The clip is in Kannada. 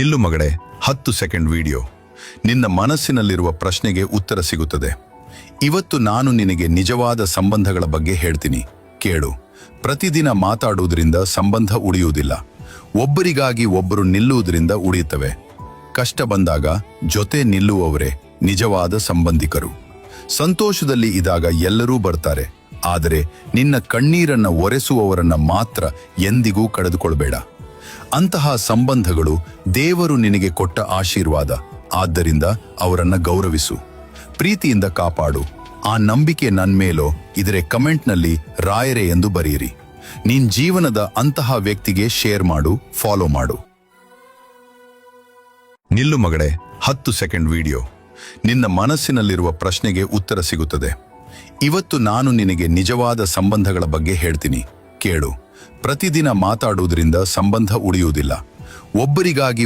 ನಿಲ್ಲು ಮಗಳೇ, 10 ಸೆಕೆಂಡ್ ವಿಡಿಯೋ. ನಿನ್ನ ಮನಸ್ಸಿನಲ್ಲಿರುವ ಪ್ರಶ್ನೆಗೆ ಉತ್ತರ ಸಿಗುತ್ತದೆ. ಇವತ್ತು ನಾನು ನಿನಗೆ ನಿಜವಾದ ಸಂಬಂಧಗಳ ಬಗ್ಗೆ ಹೇಳ್ತೀನಿ, ಕೇಳು. ಪ್ರತಿದಿನ ಮಾತಾಡುವುದರಿಂದ ಸಂಬಂಧ ಉಳಿಯುವುದಿಲ್ಲ. ಒಬ್ಬರಿಗಾಗಿ ಒಬ್ಬರು ನಿಲ್ಲುವುದರಿಂದ ಉಳಿಯುತ್ತವೆ. ಕಷ್ಟ ಬಂದಾಗ ಜೊತೆ ನಿಲ್ಲುವವರೇ ನಿಜವಾದ ಸಂಬಂಧಿಕರು. ಸಂತೋಷದಲ್ಲಿ ಇದ್ದಾಗ ಎಲ್ಲರೂ ಬರ್ತಾರೆ, ಆದರೆ ನಿನ್ನ ಕಣ್ಣೀರನ್ನ ಒರೆಸುವವರನ್ನ ಮಾತ್ರ ಎಂದಿಗೂ ಕಳೆದುಕೊಳ್ಬೇಡ. ಅಂತಹ ಸಂಬಂಧಗಳು ದೇವರು ನಿನಗೆ ಕೊಟ್ಟ ಆಶೀರ್ವಾದ. ಆದ್ದರಿಂದ ಅವರನ್ನ ಗೌರವಿಸು, ಪ್ರೀತಿಯಿಂದ ಕಾಪಾಡು. ಆ ನಂಬಿಕೆ ನನ್ಮೇಲೋ ಇದರ ಕಮೆಂಟ್ನಲ್ಲಿ ರಾಯರೇ ಎಂದು ಬರೆಯಿರಿ. ನಿನ್ ಜೀವನದ ಅಂತಹ ವ್ಯಕ್ತಿಗೆ ಶೇರ್ ಮಾಡು, ಫಾಲೋ ಮಾಡು. ನಿಲ್ಲು ಮಗಳೇ, 10 ಸೆಕೆಂಡ್ ವಿಡಿಯೋ. ನಿನ್ನ ಮನಸ್ಸಿನಲ್ಲಿರುವ ಪ್ರಶ್ನೆಗೆ ಉತ್ತರ ಸಿಗುತ್ತದೆ. ಇವತ್ತು ನಾನು ನಿನಗೆ ನಿಜವಾದ ಸಂಬಂಧಗಳ ಬಗ್ಗೆ ಹೇಳ್ತೀನಿ, ಕೇಳು. ಪ್ರತಿದಿನ ಮಾತಾಡುವುದರಿಂದ ಸಂಬಂಧ ಉಳಿಯುವುದಿಲ್ಲ. ಒಬ್ಬರಿಗಾಗಿ